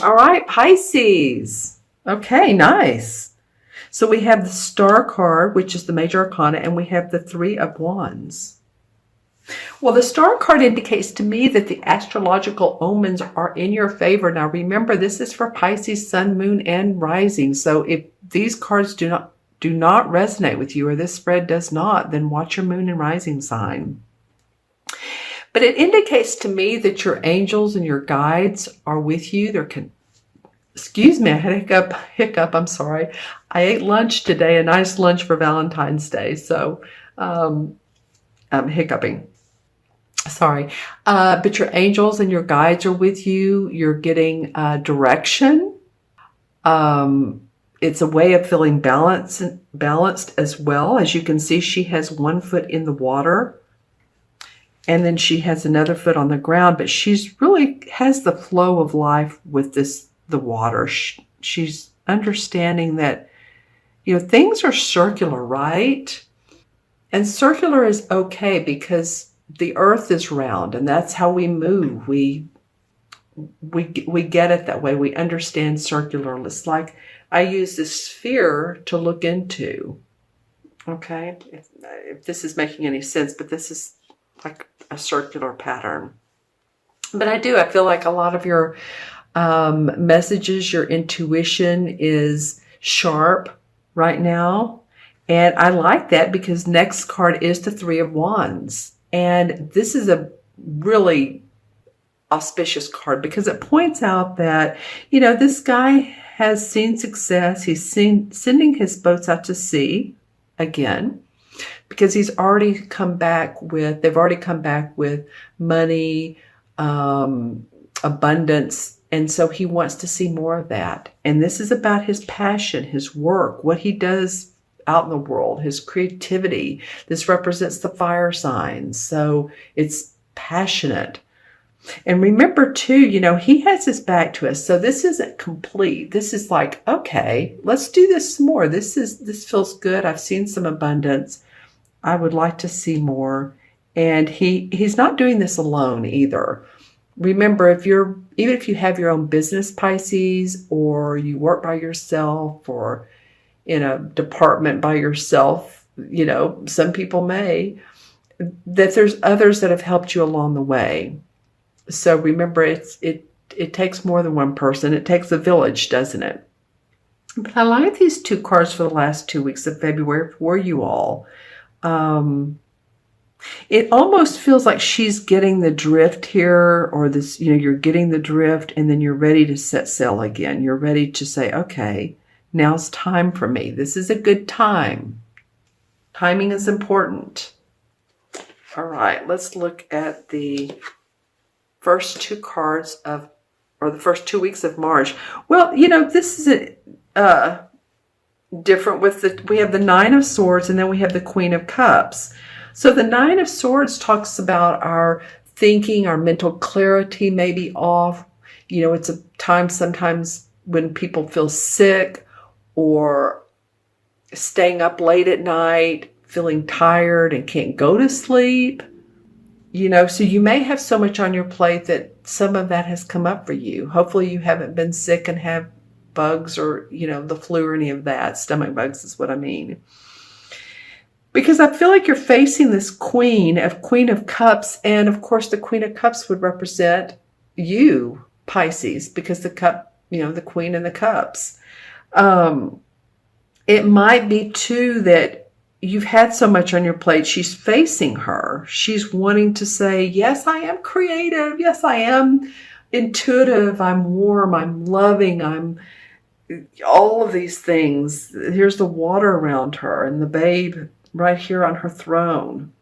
All right, Pisces. Okay, nice. So we have the Star card, which is the major arcana, and we have the Three of Wands. Well, the Star card indicates to me that the astrological omens are in your favor. Now, remember, this is for Pisces, Sun, Moon, and Rising. So if these cards do not resonate with you, or this spread does not, then watch your Moon and Rising sign. But it indicates to me that your angels and your guides are with you. Excuse me, I had a hiccup, I'm sorry. I ate lunch today, a nice lunch for Valentine's Day, so I'm hiccuping. Sorry. But your angels and your guides are with you. You're getting direction. It's a way of feeling balanced as well. As you can see, she has one foot in the water, and then she has another foot on the ground, but she's really has the flow of life with the water. She's understanding that, things are circular, right? And circular is okay because the earth is round, and that's how we move. We get it that way. We understand circular. It's like I use this sphere to look into. Okay, if this is making any sense, but this is like a circular pattern. But I feel like a lot of your messages, your intuition is sharp right now. And I like that because next card is the Three of Wands. And this is a really auspicious card because it points out that, this guy has seen success. He's sending his boats out to sea again because they've already come back with money, abundance. And so he wants to see more of that. And this is about his passion, his work, what he does out in the world, his creativity. This represents the fire signs. So it's passionate. And remember too, he has his back to us. So this isn't complete. This is like, okay, let's do this some more. This feels good. I've seen some abundance. I would like to see more. And he's not doing this alone either. Remember, even if you have your own business, Pisces, or you work by yourself, or in a department by yourself, some people may, that there's others that have helped you along the way. So remember, it takes more than one person. It takes a village, doesn't it? But I like these two cards for the last 2 weeks of February for you all. It almost feels like she's getting the drift here, or this, you're getting the drift, and then you're ready to set sail again. You're ready to say, okay, now's time for me. This is a good time. Timing is important. All right, let's look at the first two cards or the first 2 weeks of March. Well, this is different we have the Nine of Swords, and then we have the Queen of Cups. So the Nine of Swords talks about our thinking, our mental clarity may be off. It's a time sometimes when people feel sick or staying up late at night, feeling tired and can't go to sleep. So you may have so much on your plate that some of that has come up for you. Hopefully you haven't been sick and have bugs or, the flu or any of that. Stomach bugs is what I mean. Because I feel like you're facing this Queen of Cups. And of course, the Queen of Cups would represent you, Pisces, because the cup, the Queen and the Cups. It might be too that you've had so much on your plate. She's facing her. She's wanting to say, yes, I am creative. Yes, I am intuitive. I'm warm. I'm loving. I'm all of these things. Here's the water around her and the babe right here on her throne.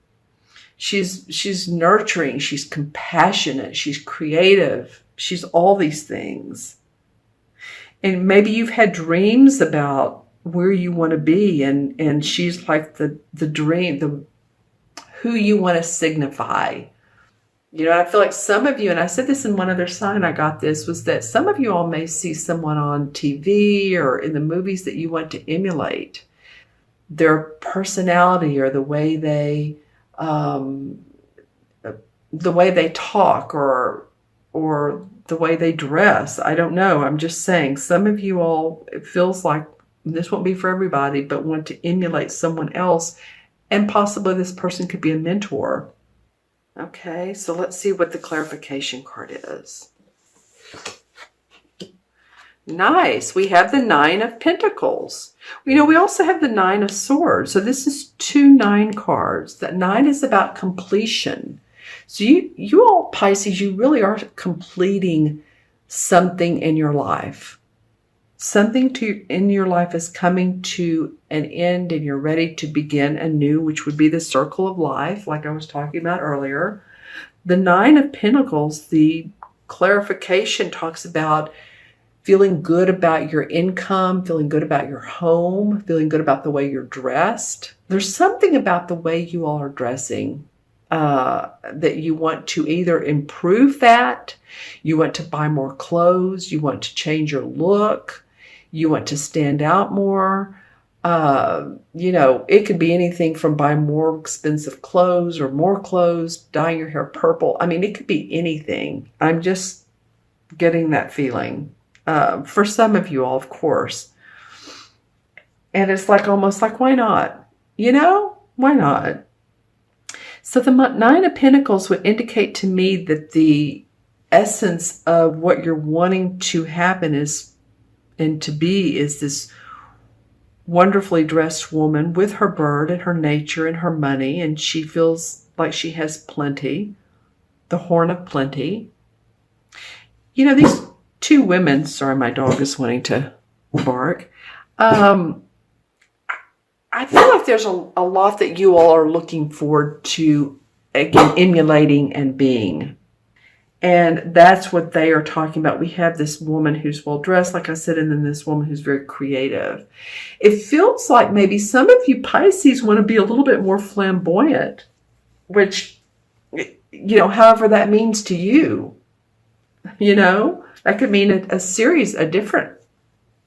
She's nurturing. She's compassionate. She's creative. She's all these things. And maybe you've had dreams about where you want to be, and she's like the dream, who you want to signify. I feel like some of you, and I said this in one other sign I got this, was that some of you all may see someone on TV or in the movies that you want to emulate. Their personality or the way they talk or the way they dress. I don't know. I'm just saying, some of you all, it feels like this won't be for everybody, but want to emulate someone else, and possibly this person could be a mentor. Okay, so let's see what the clarification card is. Nice. We have the 9 of Pentacles. We also have the 9 of Swords. So this is 2 9 cards. That 9 is about completion. So you all, Pisces, you really are completing something in your life. Something in your life is coming to an end, and you're ready to begin anew, which would be the circle of life, like I was talking about earlier. The 9 of Pentacles, the clarification talks about feeling good about your income, feeling good about your home, feeling good about the way you're dressed. There's something about the way you all are dressing that you want to either improve that, you want to buy more clothes, you want to change your look, you want to stand out more. It could be anything from buying more expensive clothes or more clothes, dyeing your hair purple. I mean, it could be anything. I'm just getting that feeling. For some of you all, of course. And it's like, almost like, why not? Why not? So the 9 of Pentacles would indicate to me that the essence of what you're wanting to happen is, and to be, is this wonderfully dressed woman with her bird and her nature and her money, and she feels like she has plenty, the horn of plenty. These 2 women, sorry, my dog is wanting to bark. I feel like there's a lot that you all are looking forward to, again, emulating and being. And that's what they are talking about. We have this woman who's well dressed, like I said, and then this woman who's very creative. It feels like maybe some of you Pisces want to be a little bit more flamboyant, which, however that means to you. That could mean a series,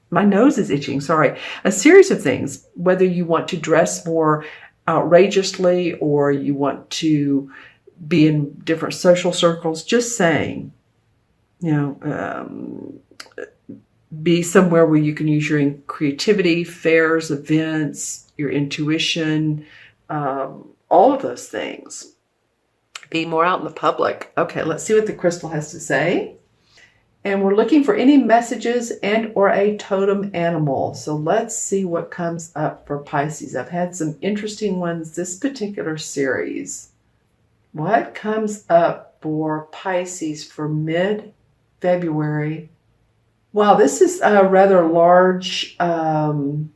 my nose is itching, sorry. A series of things, whether you want to dress more outrageously or you want to be in different social circles, just saying, be somewhere where you can use your creativity, fairs, events, your intuition, all of those things. Be more out in the public. Okay, let's see what the crystal has to say. And we're looking for any messages and or a totem animal. So let's see what comes up for Pisces. I've had some interesting ones this particular series. What comes up for Pisces for mid-February? Wow, this is a rather large, rather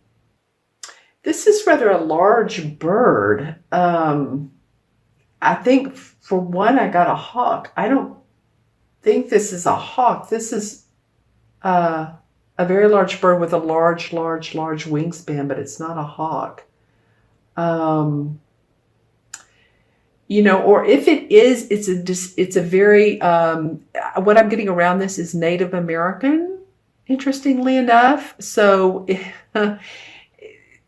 a large bird. I think for one, I got a hawk. I don't think this is a hawk. This is a very large bird with a large wingspan, but it's not a hawk. Or if it is, it's a very, what I'm getting around this is Native American, interestingly enough. So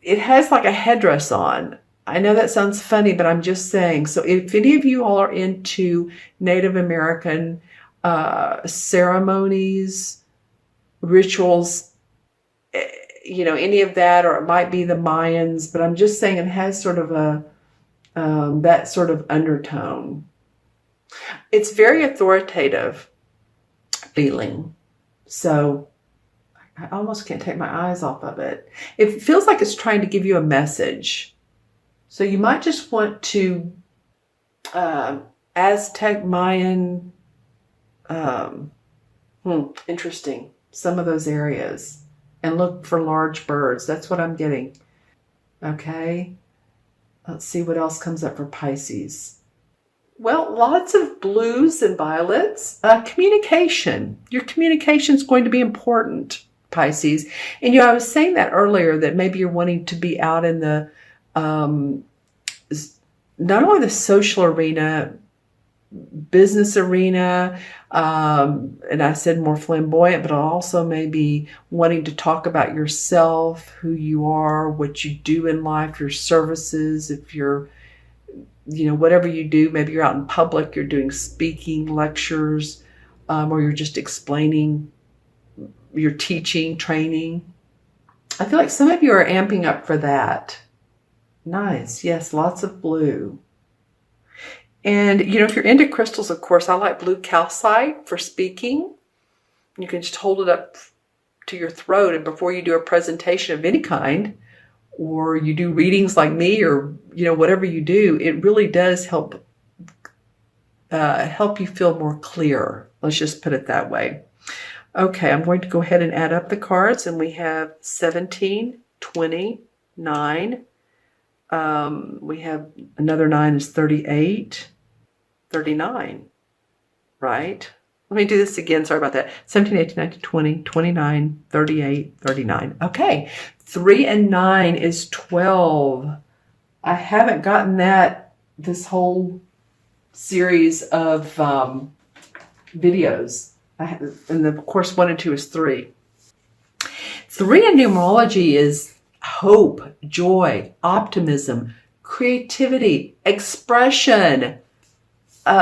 it has like a headdress on. I know that sounds funny, but I'm just saying. So if any of you all are into Native American ceremonies, rituals, any of that, or it might be the Mayans, but I'm just saying it has sort of a that sort of undertone. It's very authoritative feeling. So I almost can't take my eyes off of it. It feels like it's trying to give you a message. So you might just want to Aztec, Mayan, interesting, some of those areas, and look for large birds. That's what I'm getting. Okay. Let's see what else comes up for Pisces. Well, lots of blues and violets. Communication. Your communication is going to be important, Pisces. And I was saying that earlier, that maybe you're wanting to be out in the, not only the social arena, business arena, and I said more flamboyant, but also maybe wanting to talk about yourself, who you are, what you do in life, your services. If you're, whatever you do, maybe you're out in public, you're doing speaking, lectures, or you're just explaining, you're teaching, training. I feel like some of you are amping up for that. Nice. Yes, lots of blue. And, if you're into crystals, of course, I like blue calcite for speaking. You can just hold it up to your throat, and before you do a presentation of any kind, or you do readings like me, or, whatever you do, it really does help you feel more clear. Let's just put it that way. Okay, I'm going to go ahead and add up the cards, and we have 17, 20, 9. We have another 9 is 38, 39, right? Let me do this again. Sorry about that. 17, 18, 19, 20, 29, 38, 39. Okay, 3 and 9 is 12. I haven't gotten that this whole series of videos. And of course, 1 and 2 is 3. 3 in numerology is hope, joy, optimism, creativity, expression,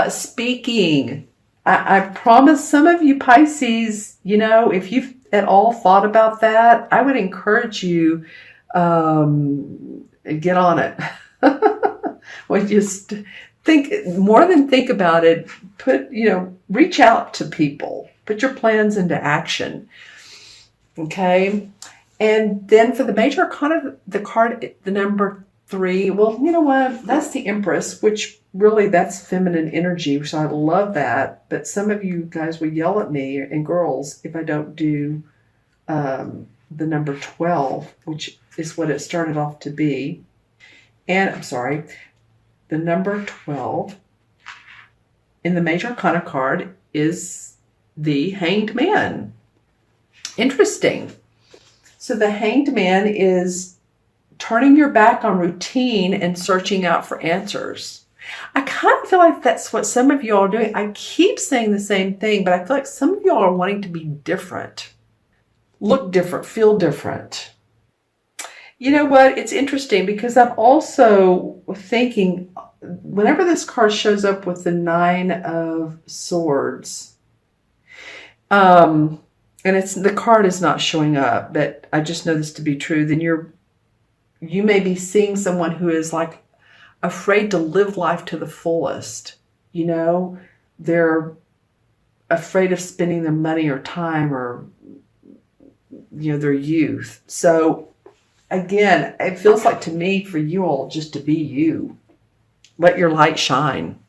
speaking. I promise some of you Pisces, if you've at all thought about that, I would encourage you get on it. Well, just more than think about it. Reach out to people. Put your plans into action. Okay. And then for the major arcana, the card, the number 3, well, you know what? That's the Empress, which really that's feminine energy. So I love that. But some of you guys will yell at me, and girls, if I don't do the number 12, which is what it started off to be. And I'm sorry, the number 12 in the major arcana card is the Hanged Man. Interesting. So the Hanged Man is turning your back on routine and searching out for answers. I kind of feel like that's what some of y'all are doing. I keep saying the same thing, but I feel like some of y'all are wanting to be different, look different, feel different. You know what? It's interesting because I'm also thinking, whenever this card shows up with the 9 of Swords, and the card is not showing up, but I just know this to be true, then you may be seeing someone who is like afraid to live life to the fullest. They're afraid of spending their money or time or, their youth. So again, it feels like to me for you all just to be you. Let your light shine.